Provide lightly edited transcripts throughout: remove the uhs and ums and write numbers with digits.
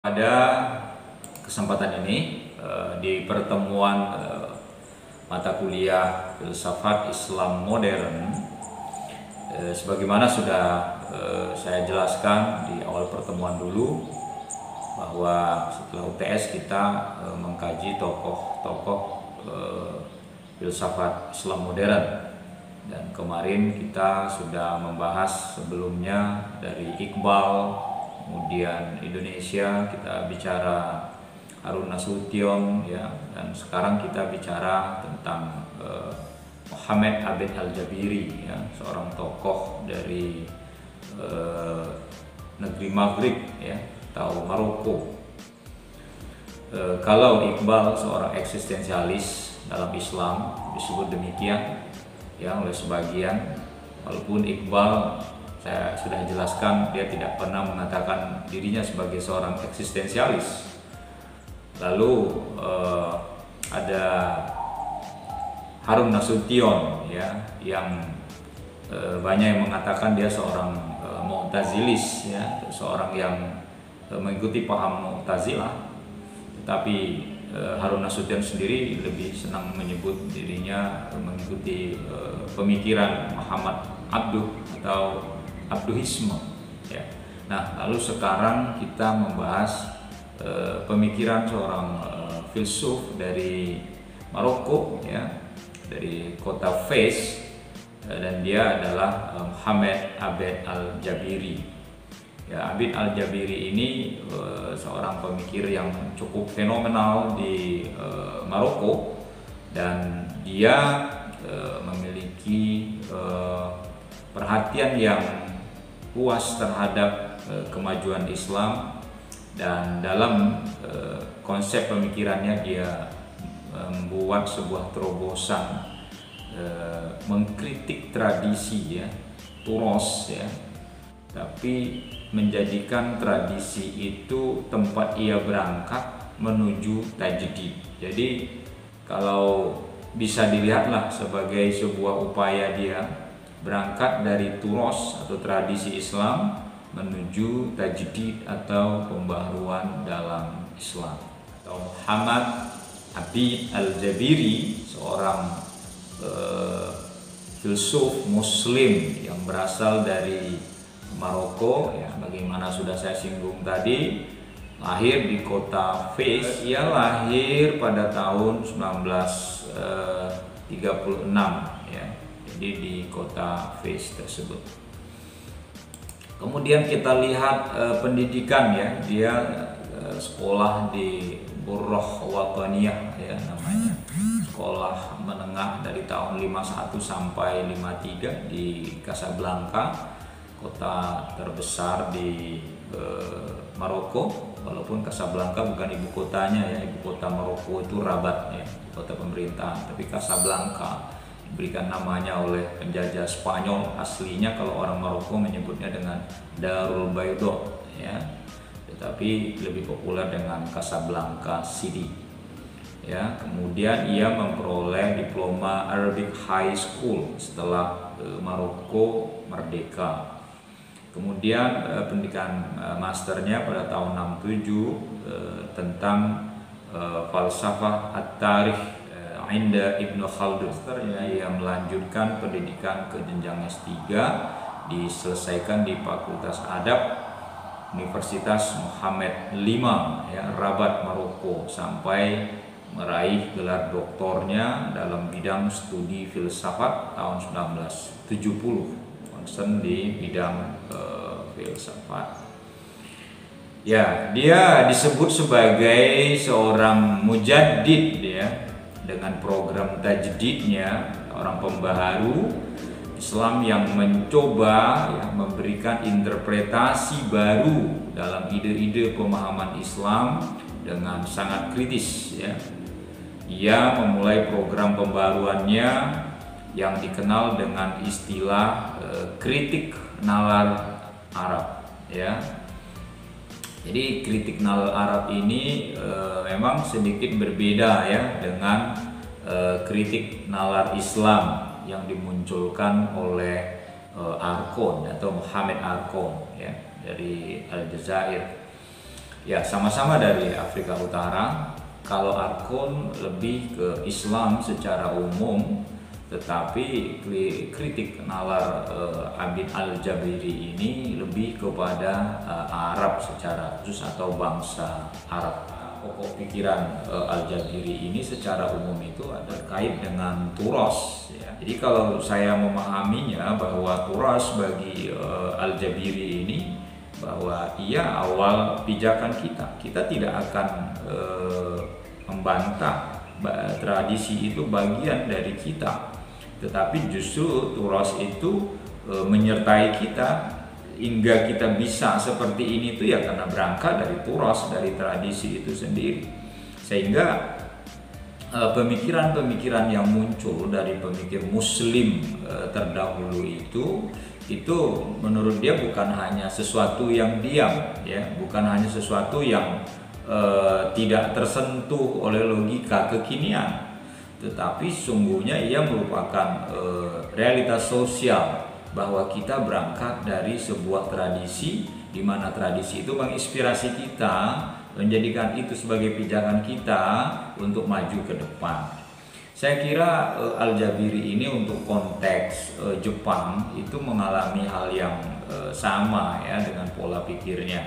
Pada kesempatan ini di pertemuan mata kuliah Filsafat Islam Modern, sebagaimana sudah saya jelaskan di awal pertemuan dulu, bahwa setelah UTS kita mengkaji tokoh-tokoh filsafat Islam modern, dan kemarin kita sudah membahas sebelumnya dari Iqbal, kemudian Indonesia kita bicara Harun Nasution, ya, dan sekarang kita bicara tentang Muhammad Abid Al-Jabiri, ya, seorang tokoh dari negeri Maghrib, ya, atau Maroko. Kalau Iqbal seorang eksistensialis dalam Islam disebut demikian, ya, oleh sebagian, walaupun Iqbal saya sudah jelaskan dia tidak pernah mengatakan dirinya sebagai seorang eksistensialis. Lalu ada Harun Nasution, ya, yang banyak yang mengatakan dia seorang Mu'tazilis, ya, seorang yang mengikuti paham Mu'tazilah. Tetapi Harun Nasution sendiri lebih senang menyebut dirinya mengikuti pemikiran Muhammad Abduh atau Abduhisme, ya. Nah, lalu sekarang kita membahas pemikiran seorang filsuf dari Maroko, ya, dari kota Fez, dan dia adalah Muhammad Abid Al-Jabiri. Ya, Abid Al-Jabiri ini seorang pemikir yang cukup fenomenal di Maroko, dan dia memiliki perhatian yang luas terhadap kemajuan Islam, dan dalam konsep pemikirannya dia membuat sebuah terobosan mengkritik tradisi, ya, turos, ya, tapi menjadikan tradisi itu tempat ia berangkat menuju tajdid. Jadi kalau bisa dilihatlah sebagai sebuah upaya dia berangkat dari turos atau tradisi Islam menuju tajdid atau pembaharuan dalam Islam. Atau Muhammad Abid Al-Jabiri, seorang filsuf Muslim yang berasal dari Maroko, ya, bagaimana sudah saya singgung tadi, lahir di kota Fez. Ia lahir pada tahun 1936, ya, jadi di kota Fez tersebut. Kemudian kita lihat pendidikan, ya, dia sekolah di Burroh Wataniyah, ya, namanya, sekolah menengah dari tahun 51 sampai 53 di Casablanca, kota terbesar di Maroko. Walaupun Casablanca bukan ibu kotanya, ya, ibu kota Maroko itu Rabat, ya, kota pemerintahan, tapi Casablanca diberikan namanya oleh penjajah Spanyol. Aslinya kalau orang Maroko menyebutnya dengan Darul Baydo, ya, tetapi lebih populer dengan Casablanca City, ya. Kemudian ia memperoleh diploma Arabic High School setelah Maroko merdeka. Kemudian pendidikan masternya pada tahun 67 tentang falsafah at-tarikh Inda Ibnu Khaldun. Ia melanjutkan pendidikan ke jenjang S3, diselesaikan di Fakultas Adab Universitas Mohammed V, ya, Rabat, Maroko, sampai meraih gelar doktornya dalam bidang studi filsafat tahun 1970, concern di bidang filsafat. Ya, dia disebut sebagai seorang mujaddid, ya, dengan program tajdidnya, orang pembaharu Islam yang mencoba, ya, memberikan interpretasi baru dalam ide-ide pemahaman Islam dengan sangat kritis, ya. Ia memulai program pembaruannya yang dikenal dengan istilah kritik nalar Arab, ya. Jadi kritik nalar Arab ini memang sedikit berbeda, ya, dengan kritik nalar Islam yang dimunculkan oleh Arkon atau Muhammad Arkon, ya, dari Aljazair. Ya, sama-sama dari Afrika Utara. Kalau Arkon lebih ke Islam secara umum, tetapi kritik nalar Abid Al-Jabiri ini lebih kepada Arab secara khusus atau bangsa Arab. Pokok pikiran Al-Jabiri ini secara umum itu ada terkait dengan turos, ya. Jadi kalau saya memahaminya bahwa turos bagi Al-Jabiri ini, bahwa ia awal pijakan kita tidak akan membantah tradisi itu bagian dari kita, tetapi justru turos itu menyertai kita hingga kita bisa seperti ini tuh ya karena berangkat dari turos, dari tradisi itu sendiri. Sehingga pemikiran-pemikiran yang muncul dari pemikir muslim terdahulu itu menurut dia bukan hanya sesuatu yang diam, ya, bukan hanya sesuatu yang tidak tersentuh oleh logika kekinian, tetapi sungguhnya ia merupakan realitas sosial, bahwa kita berangkat dari sebuah tradisi di mana tradisi itu menginspirasi kita, menjadikan itu sebagai pijakan kita untuk maju ke depan. Saya kira Al-Jabiri ini untuk konteks Jepang itu mengalami hal yang sama ya dengan pola pikirnya.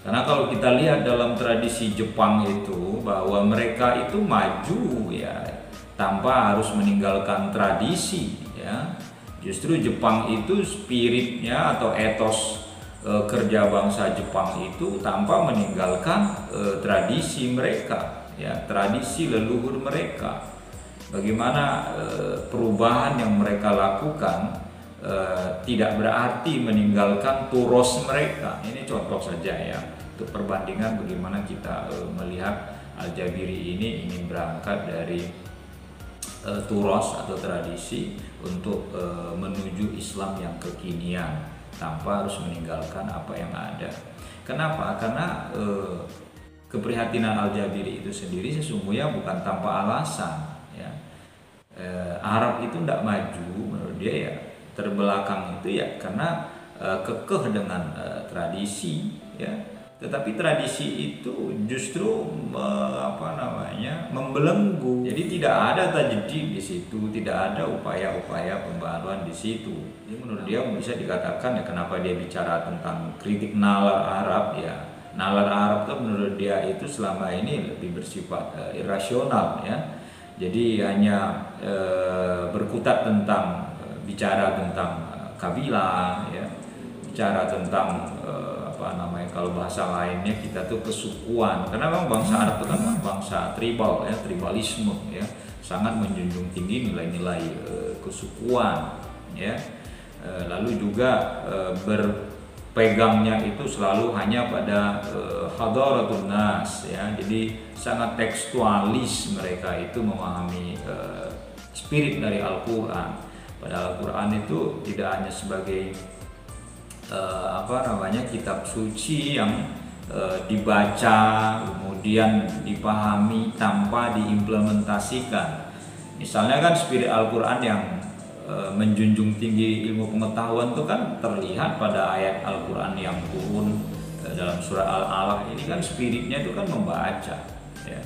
Karena kalau kita lihat dalam tradisi Jepang itu bahwa mereka itu maju ya tanpa harus meninggalkan tradisi ya. Justru Jepang itu spiritnya atau etos kerja bangsa Jepang itu tanpa meninggalkan tradisi mereka ya, tradisi leluhur mereka. Bagaimana perubahan yang mereka lakukan tidak berarti meninggalkan turos mereka. Ini contoh saja ya, untuk perbandingan bagaimana kita melihat Al-Jabiri ini ingin berangkat dari turos atau tradisi untuk menuju Islam yang kekinian tanpa harus meninggalkan apa yang ada. Kenapa? Karena keprihatinan Al-Jabiri itu sendiri sesungguhnya bukan tanpa alasan ya. Arab itu tidak maju menurut dia ya, terbelakang itu ya karena kekeh dengan tradisi ya. Tetapi tradisi itu justru membelenggu. Jadi tidak ada tajdid di situ, tidak ada upaya-upaya pembaruan di situ. Jadi menurut dia bisa dikatakan ya, kenapa dia bicara tentang kritik nalar Arab ya. Nalar Arab itu menurut dia itu selama ini lebih bersifat irasional ya. Jadi hanya berkutat tentang bicara tentang kabilah ya, bicara tentang kalau bahasa lainnya kita tuh kesukuan, karena memang bangsa Arab itu kan bangsa tribal ya, tribalisme ya, sangat menjunjung tinggi nilai-nilai kesukuan ya. Lalu juga berpegangnya itu selalu hanya pada hadaratun nas ya, jadi sangat tekstualis mereka itu memahami spirit dari Al-Quran. Padahal Al-Quran itu tidak hanya sebagai kitab suci yang dibaca kemudian dipahami tanpa diimplementasikan. Misalnya kan spirit Al-Quran yang menjunjung tinggi ilmu pengetahuan itu kan terlihat pada ayat Al-Quran yang turun dalam surah Al-Alaq ini kan spiritnya itu kan membaca ya.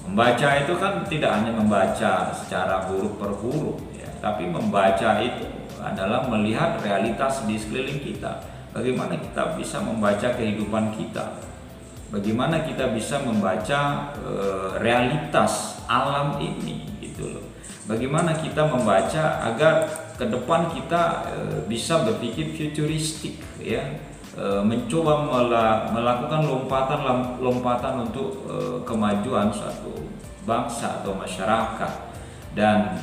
Membaca itu kan tidak hanya membaca secara huruf per huruf ya, tapi membaca itu adalah melihat realitas di sekeliling kita. Bagaimana kita bisa membaca kehidupan kita? Bagaimana kita bisa membaca realitas alam ini gitu loh. Bagaimana kita membaca agar ke depan kita bisa berpikir futuristik ya. Mencoba melakukan lompatan untuk kemajuan suatu bangsa atau masyarakat. Dan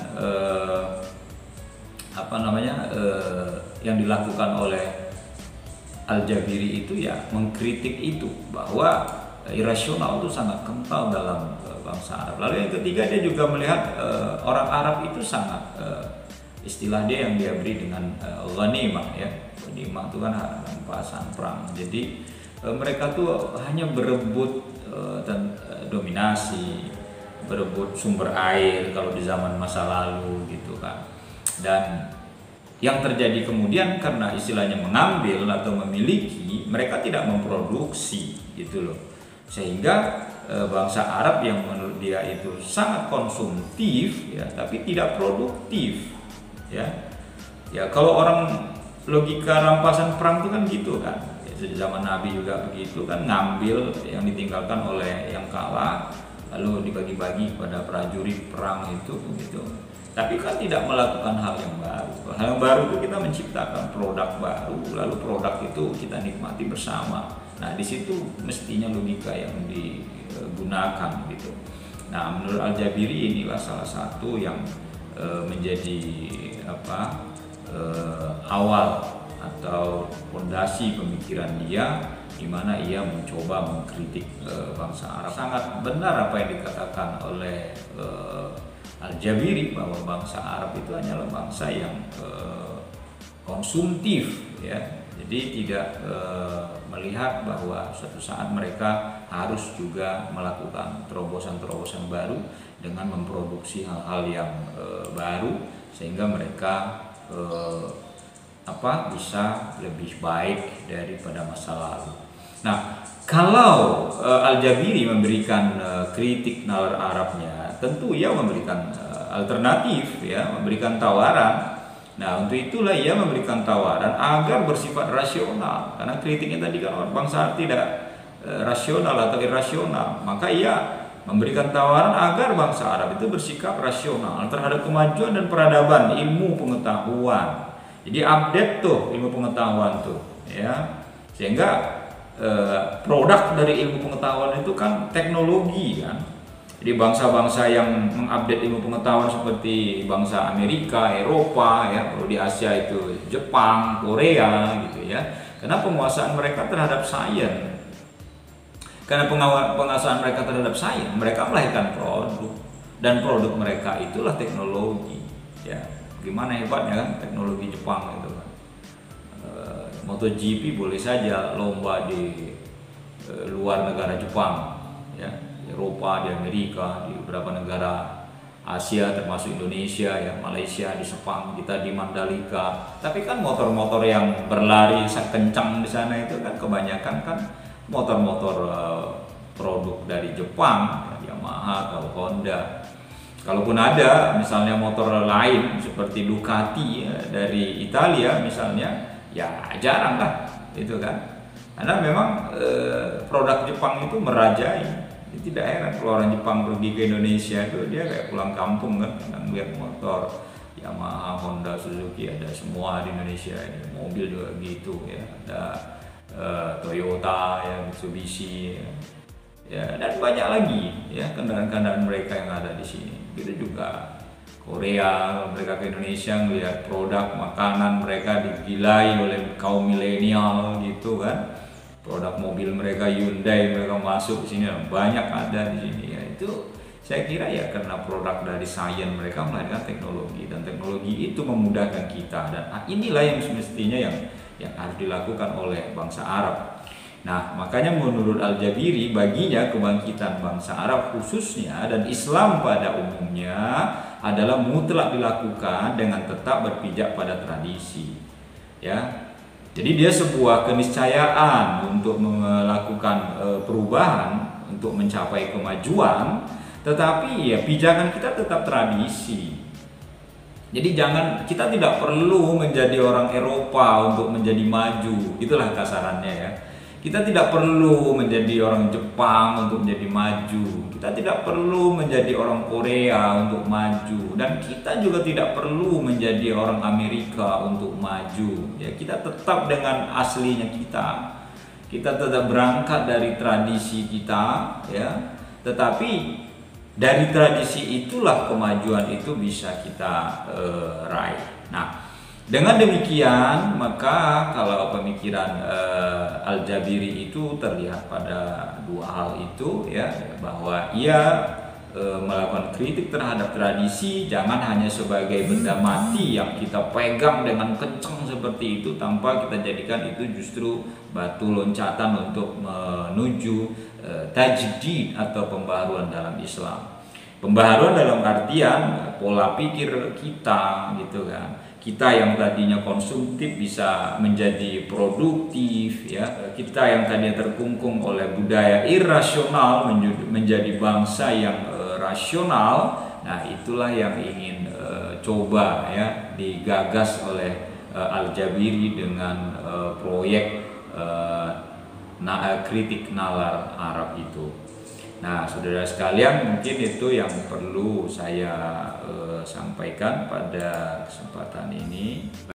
yang dilakukan oleh Al-Jabiri itu ya mengkritik itu, bahwa irasional itu sangat kental dalam bangsa Arab. Lalu yang ketiga, dia juga melihat orang Arab itu sangat istilah dia yang dia beri dengan ghanimah ya. Ghanimah itu kan rampasan perang. Jadi mereka tuh hanya berebut dominasi, berebut sumber air kalau di zaman masa lalu gitu kan. Dan yang terjadi kemudian karena istilahnya mengambil atau memiliki, mereka tidak memproduksi gitu loh. Sehingga bangsa Arab yang menurut dia itu sangat konsumtif ya, tapi tidak produktif ya. Ya kalau orang logika rampasan perang itu kan gitu kan. Ya, di zaman Nabi juga begitu kan, ngambil yang ditinggalkan oleh yang kalah lalu dibagi-bagi kepada prajurit perang itu gitu. Tapi kan tidak melakukan hal yang baru. Hal yang baru itu kita menciptakan produk baru, lalu produk itu kita nikmati bersama. Nah, di situ mestinya logika yang digunakan gitu. Nah, menurut Al-Jabiri inilah salah satu yang menjadi awal atau fondasi pemikiran dia, di mana ia mencoba mengkritik bangsa Arab. Sangat benar apa yang dikatakan oleh Al-Jabiri bahwa bangsa Arab itu hanyalah bangsa yang konsumtif ya. Jadi tidak melihat bahwa suatu saat mereka harus juga melakukan terobosan-terobosan baru dengan memproduksi hal-hal yang baru sehingga mereka bisa lebih baik daripada masa lalu. Nah, kalau Al-Jabiri memberikan kritik nalar Arabnya, tentu ia memberikan alternatif ya, memberikan tawaran. Nah, untuk itulah ia memberikan tawaran agar bersifat rasional, karena kritiknya tadi kan bangsa Arab tidak rasional atau irasional, maka ia memberikan tawaran agar bangsa Arab itu bersikap rasional terhadap kemajuan dan peradaban ilmu pengetahuan. Jadi update tuh ilmu pengetahuan tuh ya, sehingga produk dari ilmu pengetahuan itu kan teknologi kan. Jadi bangsa-bangsa yang mengupdate ilmu pengetahuan seperti bangsa Amerika, Eropa ya, kalau di Asia itu Jepang, Korea gitu ya. Karena penguasaan mereka terhadap sains. Karena penguasaan mereka terhadap sains, mereka melahirkan produk, dan produk mereka itulah teknologi ya. Gimana hebatnya kan teknologi Jepang itu kan. MotoGP boleh saja lomba di luar negara Jepang ya, Eropa, di Amerika, di beberapa negara Asia termasuk Indonesia ya, Malaysia, di Sepang, kita di Mandalika. Tapi kan motor-motor yang berlari kencang di sana itu kan kebanyakan kan motor-motor produk dari Jepang, Yamaha atau Honda. Kalaupun ada misalnya motor lain seperti Ducati ya, dari Italia misalnya, ya jarang lah itu kan. Karena memang produk Jepang itu merajai. Tidak heran kalau orang Jepang pergi ke Indonesia itu dia kayak pulang kampung kan, lihat motor Yamaha, Honda, Suzuki ada semua di Indonesia. Mobil juga gitu ya, ada Toyota ya, Mitsubishi ya, dan banyak lagi ya kendaraan-kendaraan mereka yang ada di sini. Gitu juga Korea, mereka ke Indonesia melihat produk makanan mereka digilai oleh kaum milenial gitu kan. Produk mobil mereka Hyundai mereka masuk di sini, banyak ada di sini ya. Itu saya kira ya karena produk dari sains mereka melahirkan teknologi, dan teknologi itu memudahkan kita, dan inilah yang semestinya yang harus dilakukan oleh bangsa Arab. Nah, makanya menurut Al-Jabiri baginya kebangkitan bangsa Arab khususnya dan Islam pada umumnya adalah mutlak dilakukan dengan tetap berpijak pada tradisi. Ya. Jadi dia sebuah keniscayaan untuk melakukan perubahan, untuk mencapai kemajuan, tetapi ya pijakan kita tetap tradisi. Jadi kita tidak perlu menjadi orang Eropa untuk menjadi maju, itulah kasarannya ya. Kita tidak perlu menjadi orang Jepang untuk menjadi maju. Kita tidak perlu menjadi orang Korea untuk maju, dan kita juga tidak perlu menjadi orang Amerika untuk maju. Ya, kita tetap dengan aslinya kita. Kita tetap berangkat dari tradisi kita, ya. Tetapi dari tradisi itulah kemajuan itu bisa kita raih. Nah, dengan demikian, maka kalau pemikiran Al-Jabiri itu terlihat pada dua hal itu ya, bahwa ia melakukan kritik terhadap tradisi, jangan hanya sebagai benda mati yang kita pegang dengan kencang seperti itu tanpa kita jadikan itu justru batu loncatan untuk menuju tajdid atau pembaharuan dalam Islam. Pembaharuan dalam artian pola pikir kita gitu kan. kita yang tadinya konsumtif bisa menjadi produktif, ya. Kita yang tadinya terkungkung oleh budaya irasional menjadi bangsa yang rasional. Nah, itulah yang ingin coba ya digagas oleh Al-Jabiri dengan proyek kritik nalar Arab itu. Nah, saudara sekalian, mungkin itu yang perlu saya sampaikan pada kesempatan ini.